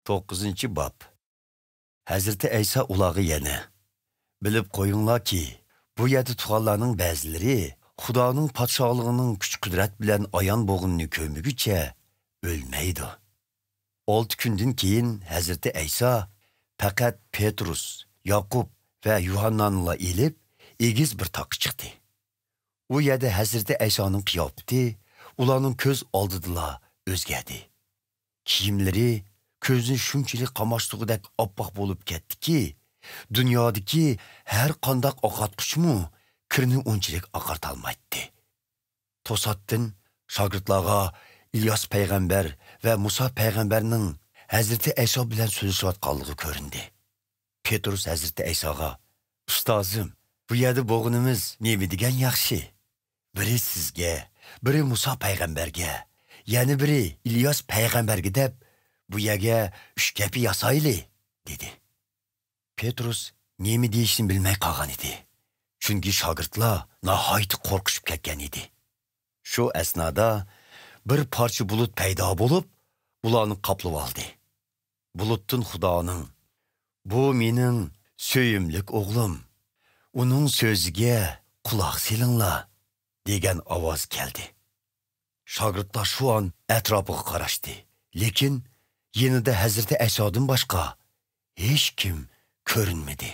9-chi bob. Hazreti Aysa ulag'i yana. Bilib qo'yinglarki, bu yerda tuğanlarning ba'zilari Xudoning podshohligining kuch-qudrat bilan ayon bo'g'inni ko'miguncha o'lmaydi. 6 kundan keyin Hazreti Aysa faqat Petrus, Yaqub va Yuhannanla elib egiz bir toqqa chiqdi. U yerda Hazreti Aysoning qiyofati ularning ko'z oldida o'zgardi. Kiyimlari ko'zni shunchalik qamashtig'idek oppoq bo'lib ketdiki, dunyodagi har qanday oqatquchmi kirni unchalik oqartolmaydi. To'satdan shogirdlarga İlyas payg'ambar va Musa payg'ambarning Hazreti Ayso bilan so'zlashayotganligi ko'rindi. Petrus Hazreti Aysoga: "Ustozim, bu yerda bo'g'inimiz nima degan yaxshi? Biri sizga, biri Musa payg'ambarga, yana biri İlyas payg'ambarga deb bu yerga 3 gapi yasayli" dedi. Petrus nima deyishini bilmay qolgan edi. Chunki shogirdlar nihoyat qo'rqishib ketgan edi. Shu asnoda bir parcha bulut paydo bo'lib, ularni qoplab oldi. Bulutdan Xudoning: "Bu mening so'yimlik o'g'lim. Uning so'ziga quloq selinglar" degan ovoz keldi. Shogirdlar shu an atrofiga qarashdi, lekin yanida Hazreti Aysodan boshqa hech kim ko'rinmadi.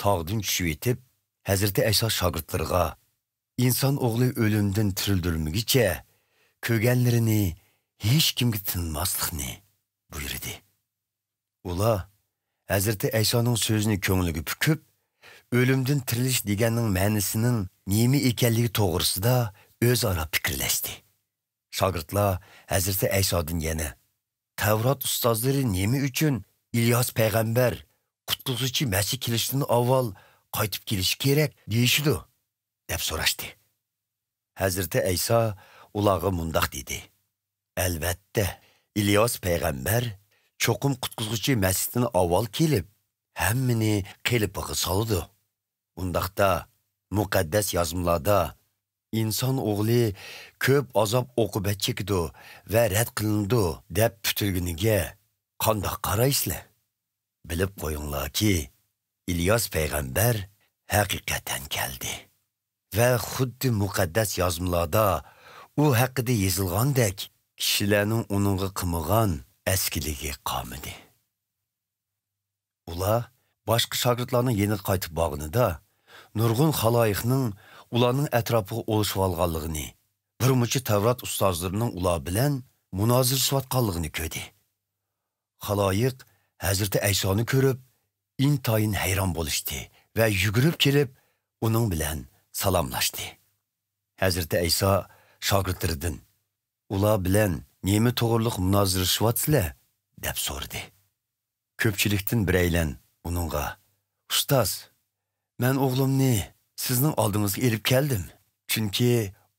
Tog'dan tushib yetib, Hazreti Ayso shogirdlarga inson o'g'li o'limdan tirildirilmaguncha ko'rganlarini hech kimga tinmaslikni buyurdi. Ular Hazreti Aysoning so'zini ko'ngliga pukib, o'limdan tirilish deganning ma'nosining nima ekanligi to'g'risida o'zaro fikrlashdi. Shogirdlar Hazreti Aysodan yana: "Tavrat ustozlari nima uchun İlyas payg'ambar qutquzuvchi Masih kelishidan avval qaytib kelishi kerak deyishdi?" deb so'rashdi. Hazreti Ayso ularga mundoq dedi: "Albatta, İlyas payg'ambar cho'qim qutquzuvchi Masihdan avval kelib, hammani qilibig'i soldi. Undaqda muqaddas yozmalarda inson o'g'li ko'p azob oqibat chekdi va rad qilindi deb puturguniga qandoq qaraysizlar? Bilib qo'yinglarki, İlyas payg'ambar haqiqatan keldi. Va xuddi muqaddas yozmalarda u haqida yozilgandek, kishilarning uningga qilmagan eskiligi qolmadi." Ular boshqa shogirdlarning yeniga qaytib borganida nurg'un xaloyiqning ularning atrofiga olishib olganligini, birmuncha Tavrat ustozlarining ular bilan munozirlashayotganligini ko'rdi. Xaloyiq Hazreti Aysoni ko'rib, intayin hayron bo'lishdi va yugurib kelib, uning bilan salomlashdi. Hazreti Ayso shogirdlaridan: "Ular bilan nima to'g'riliq munozirlashyapsizlar?" deb so'radi. Ko'pchilikdan biraylan uningga: "Ustoz, men o'g'limni sizning oldingizga elib keldim. Chunki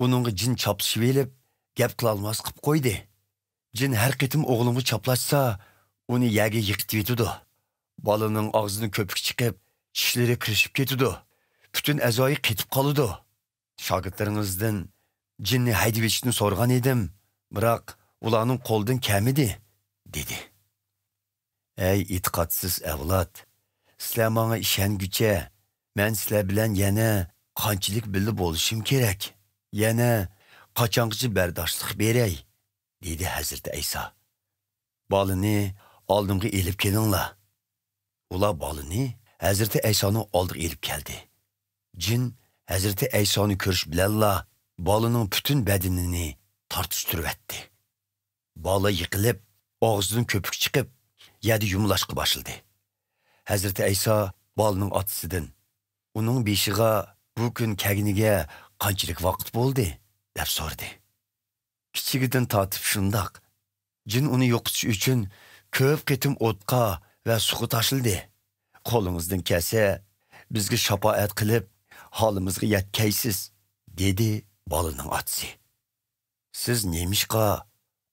uningga jin chopishib elib, gap qila olmas qilib qo'ydi. Jin har qitim o'g'limga choplashsa, uni yaga yiqitib yetidi. Bolaning og'zidan ko'pik chiqib, tishlari kirishib ketidi. Butun a'zoyi ketib qoladi. Shogirdlaringizdan jinni haydab etishni so'rgan edim, biroq ularning qo'ldan kamidi" dedi. "Ey e'tiqodsiz avlod, sizlar menga ishonguncha, men sizlar bilan yana qanchalik birga bo'lishim kerak? Yana qachongacha bardoshlik beray?" dedi Hazreti Ayso. "Bolani oldimga elib kelinglar." Ular bolani Hazreti Aysoning oldiga elib keldi. Jin Hazreti Aysoni ko'rish bilanla bolaning butun badanini tortishtirib etdi. Bola yiqilib, og'zidan ko'pik chiqib, yerda yumlashqa boshladi. Hazreti Ayso bolaning otasidan: "Uning beshiga bu kun kaginiga qanchalik vaqt bo'ldi?" deb so'radi. Kichigidan tortib shundoq. Jin uni yo'qotish uchun ko'p qitim o'tqa va suvga tashildi. Qo'lingizdan kelsa, bizga shafoat qilib, holimizga yetkaysiz, dedi bolaning otasi. "Siz nemishqa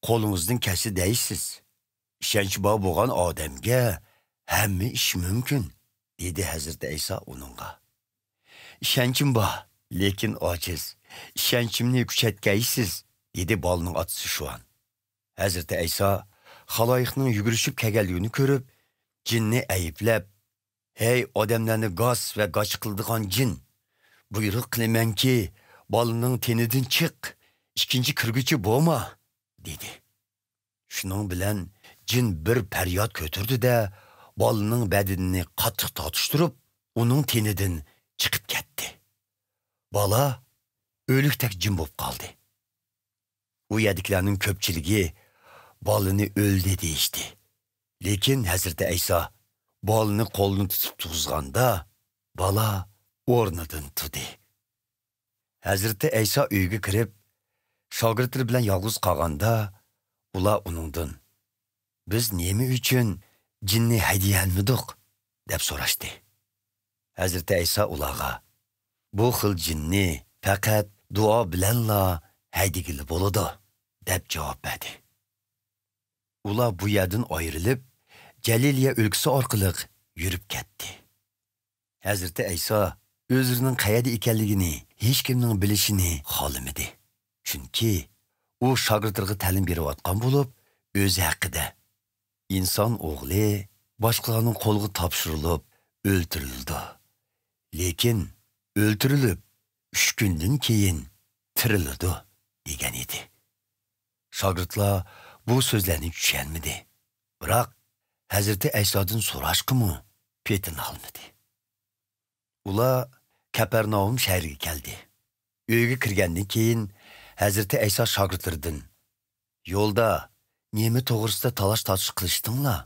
qo'lingizdan kelsa deysiz? Ishonchi bor bo'lgan odamga hamma ish mumkin", dedi Hazreti Ayso uningga. "Ishonchim bor, lekin ojiz. Ishonchimni kuchaytkaysiz", dedi bolaning otasi shu an. Hazreti Ayso xaloyiqning yugurishib kelganligini ko'rib, jinni ayblab, "Hey, odamlarni gaz va g'ash qildigan jin, buyruq qilamanki, bolaning tenidan chiq, ikkinchi kirguchi bo'lma", dedi. Shuning bilan jin bir faryod ko'tardi-da, bolaning badanini qattiq tortishtirib, uning tenidan chiqib ketdi. Bola o'likdek jim bo'lib qoldi. U yerdiklarning ko'pchiligi bolani o'ldi deyishdi. Lekin Hazreti Ayso bolani qo'lini tutib turg'izganda, bola o'rnidan turdi. Hazreti Ayso uyga kirib, shogirdlari bilan yolg'iz qolganda, ular uningdan "Biz nima uchun jinni haydayolmadik?" deb so'rashdi. Hazreti Ayso ularga "Bu xil jinni faqat duo bilanla haydagili bo'ladi" deb javob berdi. Ular bu yerdan ayrilib, Jaliliya o'lkasi orqali yurib ketdi. Hazreti Ayso o'zining qayerda ekanligini hech kimning bilishini xohlamadi. Chunki u shogirdlarga ta'lim berayotgan bo'lib, o'zi haqida inson o'g'li boshqalarning qo'liga topshirilib, o'ldirildi. Lekin o'ldirilib 3 kundan keyin tirildi degan edi. Shogirdlar bu so'zlarni tushunmadi. Biroq Hazreti Aysodan so'rashqimi petin olmadi. Ular Kapernaum shahriga keldi. Uyga kirgandan keyin Hazreti Ayso shogirdlaridan "Yo'lda nima to'g'risida talash-tortish qilishdinglar?"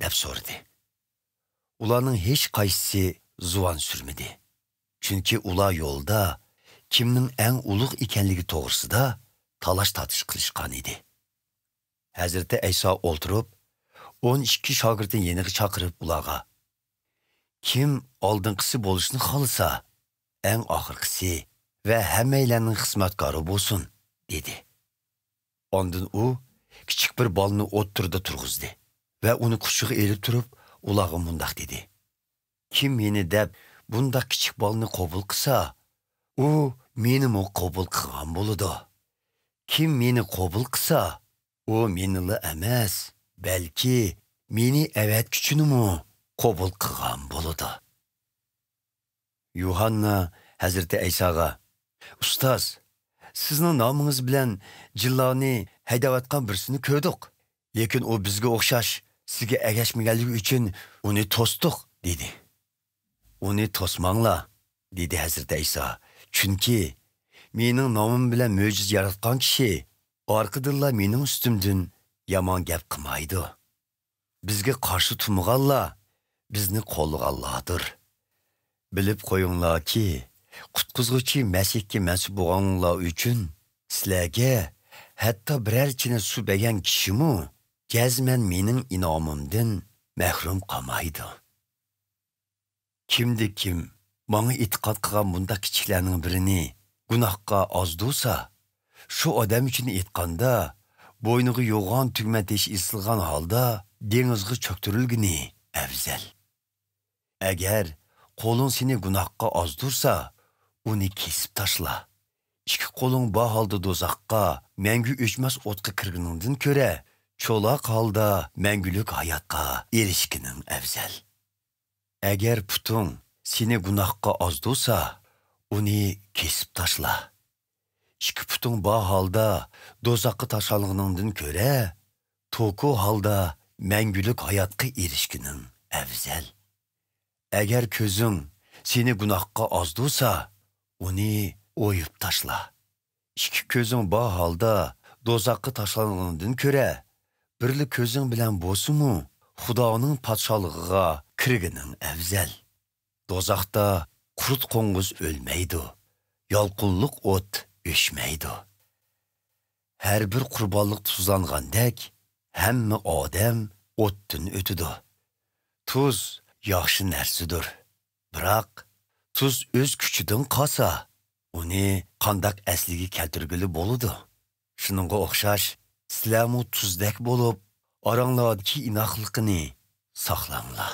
deb so'radi. Ularning hech qaysisi zuvan surmadi. Chunki ular yo'lda kimning eng ulug' ekanligi to'g'risida talash-tortish qilishgan edi. Hazreti Ayso o'ltirib, 12 shogirdini yeniga chaqirib ularga "Kim oldinqisi bo'lishni xohlasa, eng oxirgisi va hammalarning xizmatkori bo'lsin", dedi. Ondan u kichik bir bolni o'ttirdi turg'izdi va uni quchog'iga elib turib, ularga mundaq dedi: "Kim meni deb bunda kichik bolni qabul qilsa, u meni qabul qilgan bo'ladi. Kim meni qabul qilsa, u menila emas, balki meni avatkuchini qabul qilgan bo'ladi." Yuhanna Hazreti Aysoga "Ustoz, sizning nomingiz bilan jilloni haydayotgan birsini ko'rdik. Lekin u bizga o'xshash sizga agashmaganligi uchun uni to'sdik", dedi. "Uni to'smanglar", dedi Hazreti Ayso. "Chunki mening nomim bilan mo'jiz yaratgan kishi orqadilla mening ustimdan yomon gap qilmaydi. Bizga qarshi turmaganlar bizni qo'llaganlardir. Bilib qo'yinglarki, qutqizuvchi Masihga mansub bo'lganlar uchun sizlarga hatto birorchina su bergan kishimi jazman mening inomimdan mahrum qolmaydi. Kim menga e'tiqod qilgan bunda kichiklarning birini gunohga ozdursa, shu odam uchun aytganda bo'yniga yo'g'on tugma tesh isilgan holda dengizga cho'ktirilgini afzal. Agar qo'ling seni gunohga ozdursa, uni kesib tashla. Ikki qo'ling bu holda do'zaxqa mangu o'chmas o'tga kirganingdan ko'ra, cho'loq holda mangulik hayotga erishganing afzal. Agar putung seni gunohga ozdursa, uni kesib tashla. Ikki putung bu holda do'zaxqa tashalganingdan ko'ra, to'ku holda mangulik hayotga erishganing afzal. Agar ko'zing seni gunohga ozdursa, uni o'yib tashla. Ikki ko'zing bu holda do'zaxqa tashalganingdan ko'ra, birli ko'zing bilan bo'lsa-mu, Xudoning podsholig'iga kirganing afzal. Do'zaxda qurt qo'ng'iz o'lmaydi, yolqinliq o't o'chmaydi. Har bir qurbonlik tuzlangandek, hamma odam o'tdan o'tadi. Tuz yaxshi narsadir. Biroq tuz o'z kuchidan qolsa, uni qandoq asliga keltirgili bo'ladi. Shuningga o'xshash, sizlarmu tuzdek bo'lib, oranglardagi inoqlikni saqlanglar.